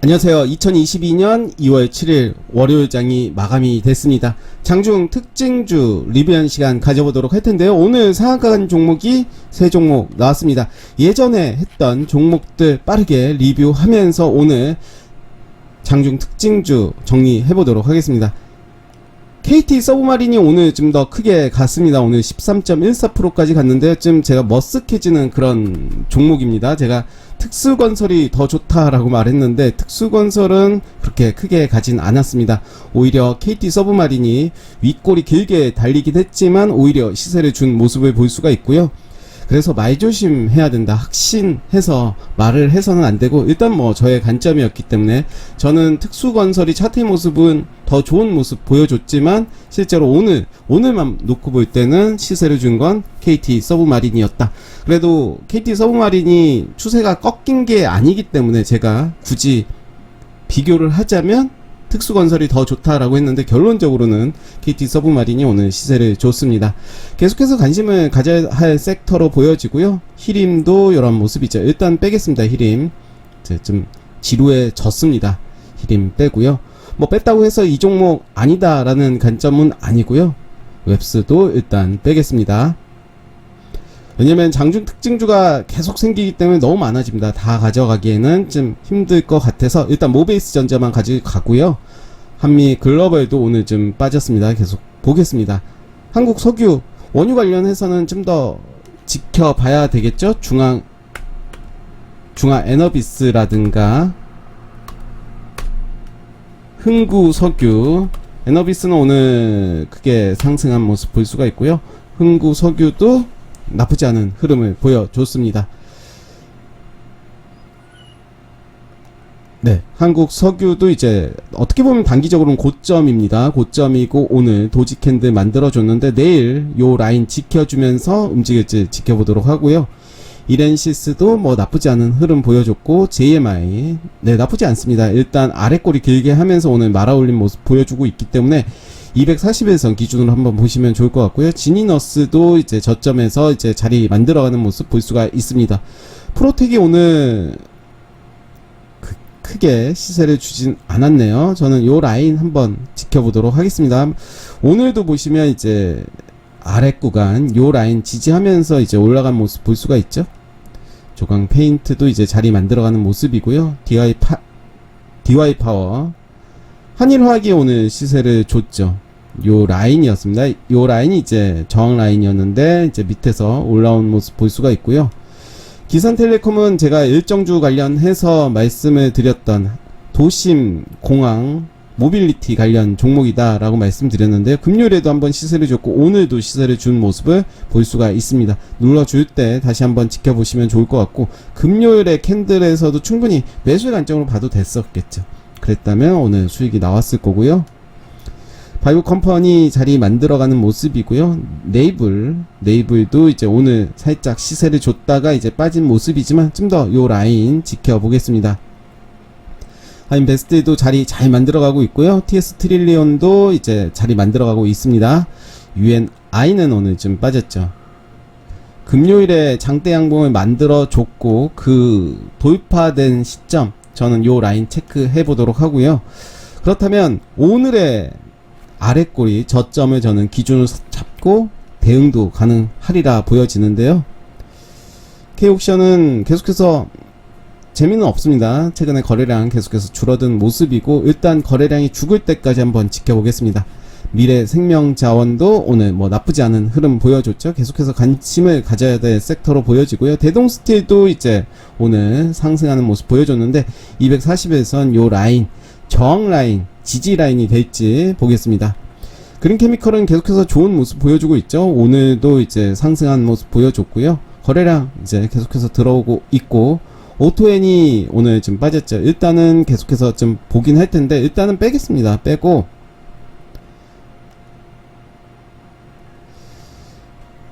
안녕하세요. 2022년 2월 7일 월요일장이 마감이 됐습니다. 장중 특징주 리뷰하는 시간 가져보도록 할 텐데요. 오늘 상한가 간 종목이 3종목 나왔습니다. 예전에 했던 종목들 빠르게 리뷰하면서 오늘 장중 특징주 정리해보도록 하겠습니다. KT 서브마린이 오늘 좀 더 크게 갔습니다. 오늘 13.14%까지 갔는데요. 좀 제가 머쓱해지는 그런 종목입니다. 제가 특수건설이 더 좋다라고 말했는데 특수건설은 그렇게 크게 가진 않았습니다. 오히려 KT 서브마린이 윗골이 길게 달리긴 했지만 오히려 시세를 준 모습을 볼 수가 있고요. 그래서 말조심해야 된다. 확신해서 말을 해서는 안 되고, 일단 뭐 저의 관점이었기 때문에 저는 특수건설이 차트의 모습은 더 좋은 모습 보여줬지만 실제로 오늘만 놓고 볼 때는 시세를 준 건 KT 서브마린이었다. 그래도 KT 서브마린이 추세가 꺾인 게 아니기 때문에 제가 굳이 비교를 하자면 특수건설이 더 좋다라고 했는데 결론적으로는 KT 서브마린이 오늘 시세를 줬습니다. 계속해서 관심을 가져야 할 섹터로 보여지고요. 히림도 이런 모습이죠. 일단 빼겠습니다. 히림 좀 지루해졌습니다. 히림 빼고요. 뭐 뺐다고 해서 이 종목 아니다라는 관점은 아니고요. 웹스도 일단 빼겠습니다. 왜냐면 장중 특징주가 계속 생기기 때문에 너무 많아집니다. 다 가져가기에는 좀 힘들 것 같아서 일단 모베이스 전자만 가져가고요. 한미 글로벌도 오늘 좀 빠졌습니다. 계속 보겠습니다. 한국 석유 원유 관련해서는 좀 더 지켜봐야 되겠죠. 중앙 에너비스라든가 흥구 석유, 에너비스는 오늘 크게 상승한 모습 볼 수가 있고요. 흥구 석유도 나쁘지 않은 흐름을 보여줬습니다. 네, 한국 석유도 이제 어떻게 보면 단기적으로는 고점입니다. 고점이고 오늘 도지 캔들 만들어줬는데 내일 요 라인 지켜주면서 움직일지 지켜보도록 하고요. 이렌시스도 뭐 나쁘지 않은 흐름 보여줬고 JMI 네 나쁘지 않습니다. 일단 아래꼬리 길게 하면서 오늘 말아올린 모습 보여주고 있기 때문에 241선 기준으로 한번 보시면 좋을 것 같고요. 지니너스도 이제 저점에서 이제 자리 만들어가는 모습 볼 수가 있습니다. 프로텍이 오늘 크게 시세를 주진 않았네요. 저는 요 라인 한번 지켜보도록 하겠습니다. 오늘도 보시면 이제 아래 구간 요 라인 지지하면서 이제 올라간 모습 볼 수가 있죠. 조강 페인트도 이제 자리 만들어가는 모습이고요. DY 파워 한일화학이 오늘 시세를 줬죠. 요 라인이었습니다. 요 라인이 이제 저항 라인이었는데 이제 밑에서 올라온 모습 볼 수가 있고요. 기산텔레콤은 제가 일정주 관련해서 말씀을 드렸던 도심 공항 모빌리티 관련 종목이다 라고 말씀드렸는데요. 금요일에도 한번 시세를 줬고 오늘도 시세를 준 모습을 볼 수가 있습니다. 눌러줄 때 다시 한번 지켜보시면 좋을 것 같고, 금요일에 캔들에서도 충분히 매수의 관점으로 봐도 됐었겠죠. 그랬다면 오늘 수익이 나왔을 거고요. 바이오 컴퍼니 자리 만들어가는 모습이고요. 네이블도 이제 오늘 살짝 시세를 줬다가 이제 빠진 모습이지만 좀 더 요 라인 지켜보겠습니다. 하인베스트도 자리 잘 만들어가고 있고요. TS 트릴리온도 이제 자리 만들어가고 있습니다. UNI는 오늘 좀 빠졌죠. 금요일에 장대 양봉을 만들어줬고 그 돌파된 시점 저는 요 라인 체크해 보도록 하고요. 그렇다면 오늘의 아래꼬리 저점을 저는 기준으로 잡고 대응도 가능하리라 보여지는데요. K옥션은 계속해서 재미는 없습니다. 최근에 거래량 계속해서 줄어든 모습이고 일단 거래량이 죽을 때까지 한번 지켜보겠습니다. 미래생명자원도 오늘 뭐 나쁘지 않은 흐름 보여줬죠. 계속해서 관심을 가져야 될 섹터로 보여지고요. 대동스틸도 이제 오늘 상승하는 모습 보여줬는데 241선 요 라인 저항 라인 지지 라인이 될지 보겠습니다. 그린케미컬은 계속해서 좋은 모습 보여주고 있죠. 오늘도 이제 상승한 모습 보여줬고요. 거래량 이제 계속해서 들어오고 있고, 오토엔이 오늘 좀 빠졌죠. 일단은 계속해서 좀 보긴 할 텐데 일단은 빼겠습니다. 빼고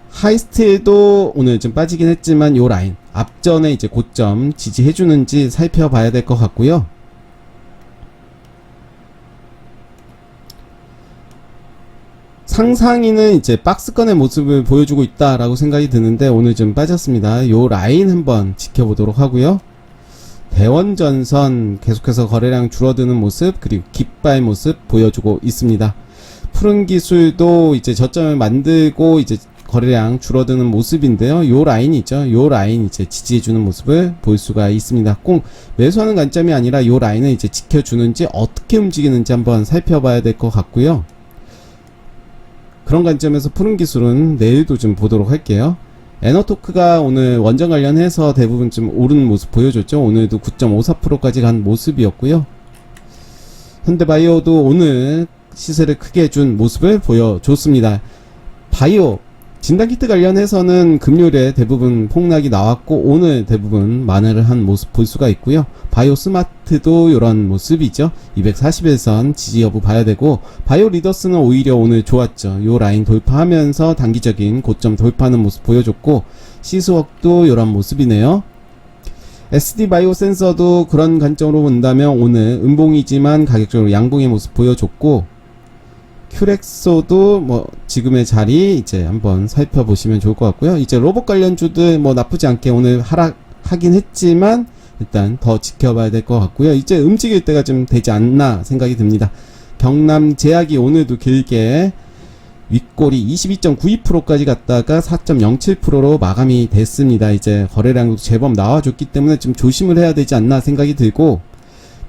하이스틸도 오늘 좀 빠지긴 했지만 요 라인 앞전에 이제 고점 지지해주는지 살펴봐야 될 것 같고요. 상상이는 이제 박스권의 모습을 보여주고 있다라고 생각이 드는데 오늘 좀 빠졌습니다. 요 라인 한번 지켜보도록 하고요. 대원전선 계속해서 거래량 줄어드는 모습, 그리고 깃발 모습 보여주고 있습니다. 푸른 기술도 이제 저점을 만들고 이제 거래량 줄어드는 모습인데요. 요 라인이죠. 요 라인 이제 지지해주는 모습을 볼 수가 있습니다. 꼭 매수하는 관점이 아니라 요 라인을 이제 지켜주는지 어떻게 움직이는지 한번 살펴봐야 될 것 같고요. 그런 관점에서 푸른 기술은 내일도 좀 보도록 할게요. 에너토크가 오늘 원전 관련해서 대부분 좀 오르는 모습 보여줬죠. 오늘도 9.54%까지 간 모습이었고요. 현대바이오도 오늘 시세를 크게 준 모습을 보여줬습니다. 바이오 진단키트 관련해서는 금요일에 대부분 폭락이 나왔고 오늘 대부분 만회를 한 모습 볼 수가 있고요. 바이오 스마트도 이런 모습이죠. 241선 지지 여부 봐야 되고, 바이오 리더스는 오히려 오늘 좋았죠. 요 라인 돌파하면서 단기적인 고점 돌파하는 모습 보여줬고, 시스웍도 이런 모습이네요. SD 바이오 센서도 그런 관점으로 본다면 오늘 음봉이지만 가격적으로 양봉의 모습 보여줬고, 큐렉소도 뭐 지금의 자리 이제 한번 살펴보시면 좋을 것 같고요. 이제 로봇 관련주들 뭐 나쁘지 않게 오늘 하락하긴 했지만 일단 더 지켜봐야 될 것 같고요. 이제 움직일 때가 좀 되지 않나 생각이 듭니다. 경남 제약이 오늘도 길게 윗골이 22.92%까지 갔다가 4.07%로 마감이 됐습니다. 이제 거래량도 제법 나와줬기 때문에 좀 조심을 해야 되지 않나 생각이 들고,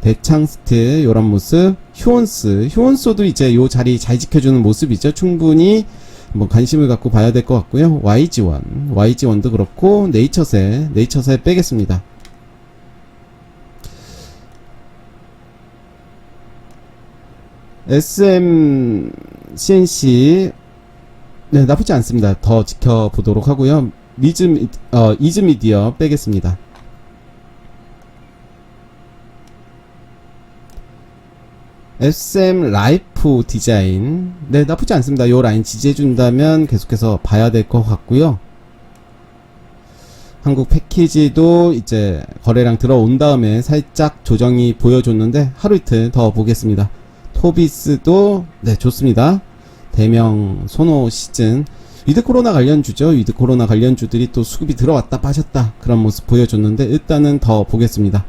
대창스틸 요런 모습, 휴원소도 이제 요 자리 잘 지켜주는 모습이죠. 충분히 뭐 관심을 갖고 봐야 될 것 같고요. YG1도 그렇고, 네이처셀 빼겠습니다. SMCNC 네, 나쁘지 않습니다. 더 지켜보도록 하고요. 이즈미디어 빼겠습니다. SM 라이프 디자인 네, 나쁘지 않습니다. 요 라인 지지해준다면 계속해서 봐야 될 것 같고요. 한국 패키지도 이제 거래량 들어온 다음에 살짝 조정이 보여줬는데 하루 이틀 더 보겠습니다. 토비스도 네, 좋습니다. 대명 소노 시즌 위드 코로나 관련주죠. 위드 코로나 관련주들이 또 수급이 들어왔다 빠졌다 그런 모습 보여줬는데 일단은 더 보겠습니다.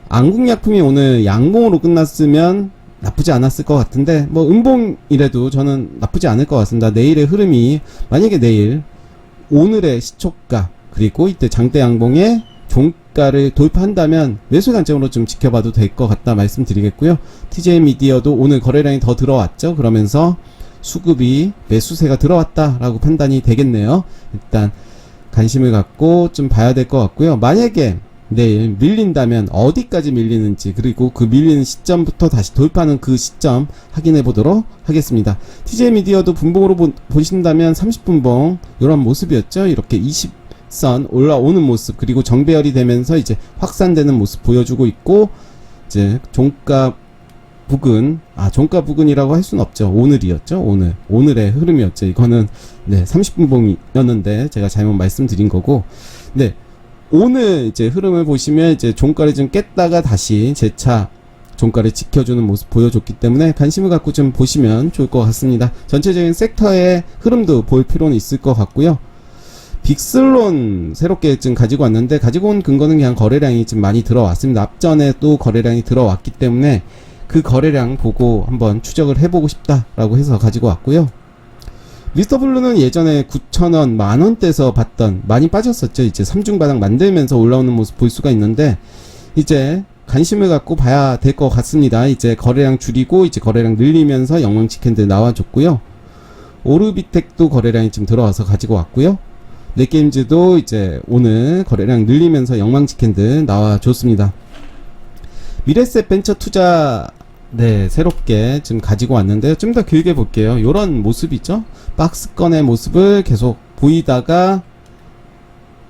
안국약품이 오늘 양봉으로 끝났으면 나쁘지 않았을 것 같은데, 뭐 음봉이라도 저는 나쁘지 않을 것 같습니다. 내일의 흐름이 만약에 내일 오늘의 시초가 그리고 이때 장대 양봉의 종가를 돌파한다면 매수 관점으로 좀 지켜봐도 될 것 같다 말씀드리겠고요. TJ 미디어도 오늘 거래량이 더 들어왔죠. 그러면서 수급이 매수세가 들어왔다라고 판단이 되겠네요. 일단 관심을 갖고 좀 봐야 될 것 같고요. 만약에 내일 밀린다면 어디까지 밀리는지, 그리고 그 밀리는 시점부터 다시 돌파하는 그 시점 확인해 보도록 하겠습니다. TJ 미디어도 분봉으로 보신다면 30분봉 이런 모습이었죠. 이렇게 20선 올라오는 모습, 그리고 정배열이 되면서 이제 확산되는 모습 보여주고 있고, 이제 종가 부근이라고 할 수는 없죠. 오늘이었죠. 오늘의 흐름이었죠. 이거는 네, 30분봉이었는데 제가 잘못 말씀드린 거고, 네. 오늘 이제 흐름을 보시면 이제 종가를 좀 깼다가 다시 재차 종가를 지켜주는 모습 보여줬기 때문에 관심을 갖고 좀 보시면 좋을 것 같습니다. 전체적인 섹터의 흐름도 볼 필요는 있을 것 같고요. 빅슬론 새롭게 좀 가지고 왔는데, 가지고 온 근거는 그냥 거래량이 좀 많이 들어왔습니다. 앞전에 또 거래량이 들어왔기 때문에 그 거래량 보고 한번 추적을 해보고 싶다라고 해서 가지고 왔고요. 미스터블루는 예전에 9,000원, 만원대에서 봤던, 많이 빠졌었죠. 이제 3중 바닥 만들면서 올라오는 모습 볼 수가 있는데, 이제 관심을 갖고 봐야 될 것 같습니다. 이제 거래량 줄이고 이제 거래량 늘리면서 영망치 캔들 나와줬고요. 오르비텍도 거래량이 좀 들어와서 가지고 왔고요. 넷게임즈도 이제 오늘 거래량 늘리면서 영망치 캔들 나와줬습니다. 미래셋 벤처 투자 네, 새롭게 지금 가지고 왔는데요. 좀 더 길게 볼게요. 요런 모습이죠. 박스권의 모습을 계속 보이다가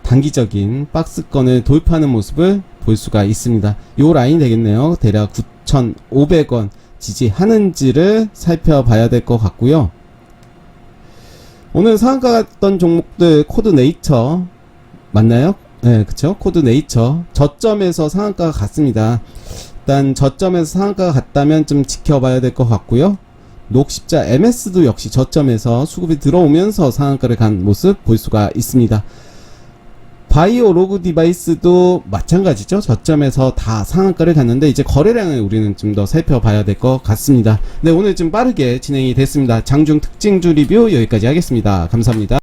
단기적인 박스권을 돌파하는 모습을 볼 수가 있습니다. 요 라인이 되겠네요. 대략 9,500원 지지하는지를 살펴봐야 될 것 같고요. 오늘 상한가 갔던 종목들 코드 네이처 맞나요? 네, 그쵸? 코드 네이처 저점에서 상한가가 갔습니다. 일단 저점에서 상한가가 갔다면 좀 지켜봐야 될 것 같고요. 녹십자 MS도 역시 저점에서 수급이 들어오면서 상한가를 간 모습 볼 수가 있습니다. 바이오 로그 디바이스도 마찬가지죠. 저점에서 다 상한가를 갔는데 이제 거래량을 우리는 좀 더 살펴봐야 될 것 같습니다. 네, 오늘 좀 빠르게 진행이 됐습니다. 장중 특징주 리뷰 여기까지 하겠습니다. 감사합니다.